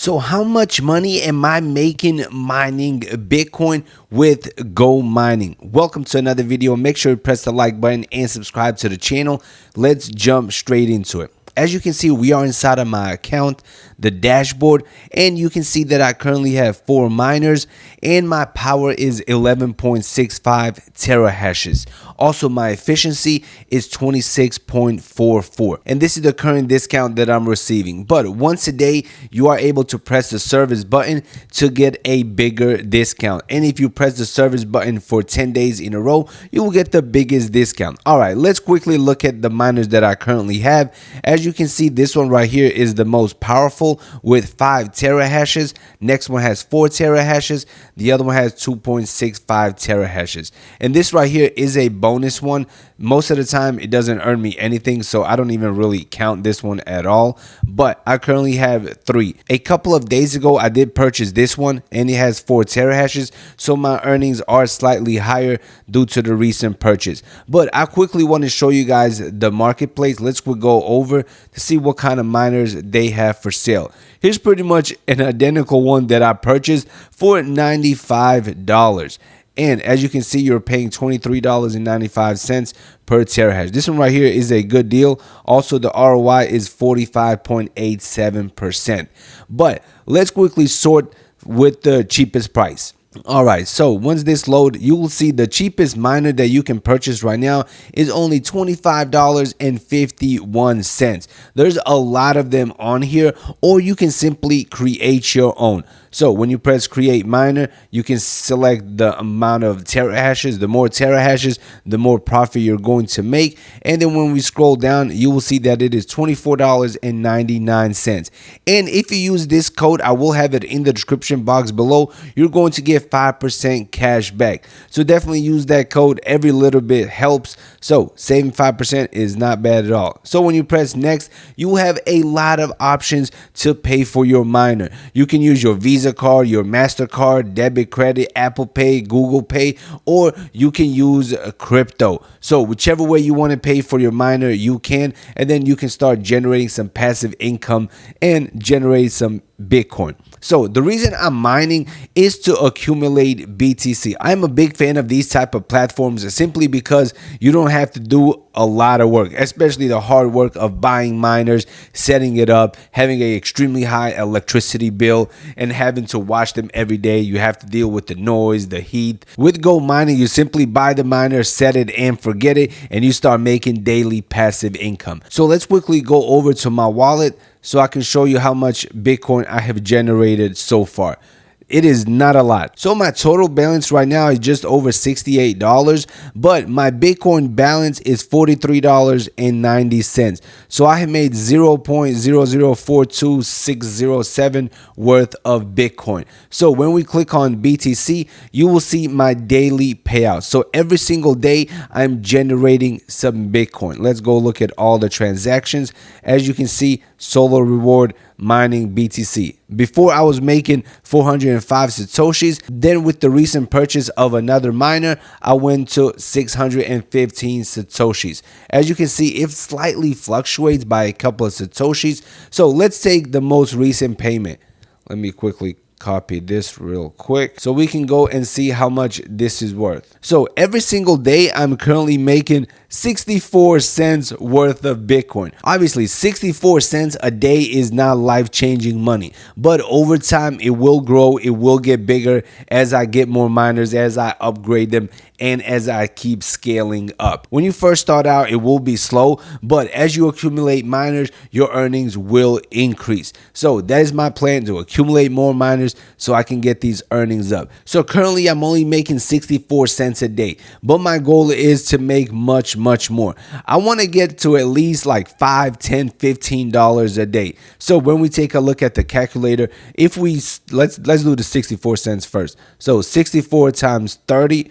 So how much money am I making mining Bitcoin with GoMining? Welcome to another video. Make sure you press the like button and subscribe to the channel. Let's jump straight into it. As you can see, we are inside of my account, the dashboard, and you can see that I currently have 4 miners and my power is 11.65 terahashes. Also, my efficiency is 26.44, and this is the current discount that I'm receiving. But once a day, you are able to press the service button to get a bigger discount. And if you press the service button for 10 days in a row, you will get the biggest discount. All right, let's quickly look at the miners that I currently have. As you can see, this one right here is the most powerful with 5 terahashes. Next one has 4 terahashes. The other one has 2.65 terahashes. And this right here is a bonus one. Most of the time, it doesn't earn me anything, so I don't even really count this one at all. But I currently have 3. A couple of days ago, I did purchase this one, and it has 4 terahashes, so my earnings are slightly higher due to the recent purchase. But I quickly want to show you guys the marketplace. Let's go over to see what kind of miners they have for sale. Here's pretty much an identical one that I purchased for $95. And as you can see, you're paying $23.95 per terahash. This one right here is a good deal. Also, the ROI is 45.87%. But let's quickly sort with the cheapest price. All right, so once this load, you will see the cheapest miner that you can purchase right now is only $25.51. There's a lot of them on here, or you can simply create your own. So when you press create miner, you can select the amount of terahashes. The more terahashes, the more profit you're going to make. And then when we scroll down, you will see that it is $24.99. And if you use this code, I will have it in the description box below, you're going to get 5% cash back. So definitely use that code. Every little bit helps. So saving 5% is not bad at all. So when you press next, you will have a lot of options to pay for your miner. You can use your Visa card, your MasterCard, debit, credit, Apple Pay, Google Pay, or you can use crypto. So whichever way you want to pay for your miner, you can, and then you can start generating some passive income and generate some Bitcoin. So the reason I'm mining is to accumulate BTC. I'm a big fan of these type of platforms simply because you don't have to do a lot of work, especially the hard work of buying miners, setting it up, having an extremely high electricity bill, and having to watch them every day. You have to deal with the noise, the heat. With GoMining, you simply buy the miner, set it and forget it, and you start making daily passive income. So let's quickly go over to my wallet so I can show you how much Bitcoin I have generated so far. It is not a lot. So my total balance right now is just over $68, but my Bitcoin balance is $43.90. So I have made 0.0042607 worth of Bitcoin. So when we click on BTC, you will see my daily payout. So every single day I'm generating some Bitcoin. Let's go look at all the transactions. As you can see, Solar Reward, mining BTC. Before I was making 405 Satoshis. Then with the recent purchase of another miner, I went to 615 Satoshis. As you can see, it slightly fluctuates by a couple of Satoshis. So let's take the most recent payment. Let me quickly copy this real quick so we can go and see how much this is worth. So every single day I'm currently making 64 cents worth of Bitcoin. Obviously 64 cents a day is not life-changing money, but over time it will grow, it will get bigger as I get more miners, as I upgrade them, and as I keep scaling up. When you first start out, it will be slow, but as you accumulate miners, your earnings will increase. So that is my plan, to accumulate more miners so I can get these earnings up. So currently I'm only making 64 cents a day, but my goal is to make much more. I want to get to at least like $5, $10, $15 a day. So when we take a look at the calculator, if we let's do the 64 cents first. So 64 times 30,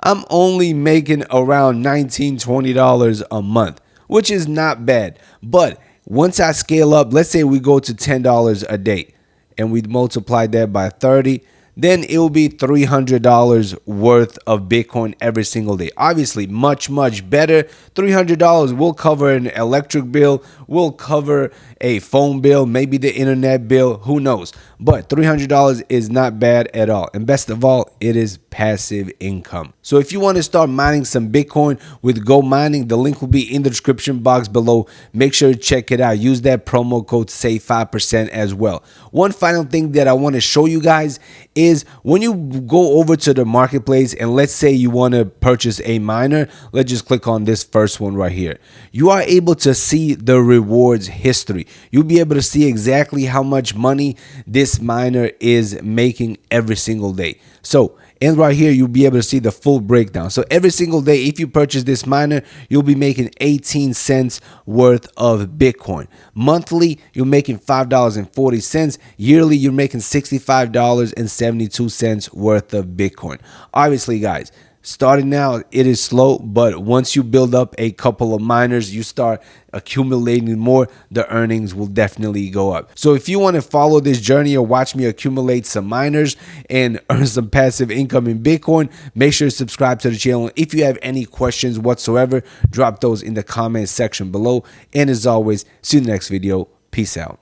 I'm only making around $19, $20 a month, which is not bad. But once I scale up, let's say we go to $10 a day and we multiply that by 30, then it will be $300 worth of Bitcoin every single day. Obviously, much better. $300 will cover an electric bill, will cover a phone bill, maybe the internet bill, who knows. But $300 is not bad at all. And best of all, it is passive income. So if you want to start mining some Bitcoin with GoMining, the link will be in the description box below. Make sure to check it out. Use that promo code SAVE5% as well. One final thing that I want to show you guys is when you go over to the marketplace and let's say you want to purchase a miner, let's just click on this first one right here. You are able to see the rewards history. You'll be able to see exactly how much money this miner is making every single day. So, and right here, you'll be able to see the full breakdown. So every single day, if you purchase this miner, you'll be making 18 cents worth of Bitcoin. Monthly, you're making $5.40. Yearly, you're making $65.72 worth of Bitcoin. Obviously, guys, starting now, it is slow, but once you build up a couple of miners, you start accumulating more, the earnings will definitely go up. So if you want to follow this journey or watch me accumulate some miners and earn some passive income in Bitcoin, make sure to subscribe to the channel. If you have any questions whatsoever, drop those in the comment section below. And as always, see you in the next video. Peace out.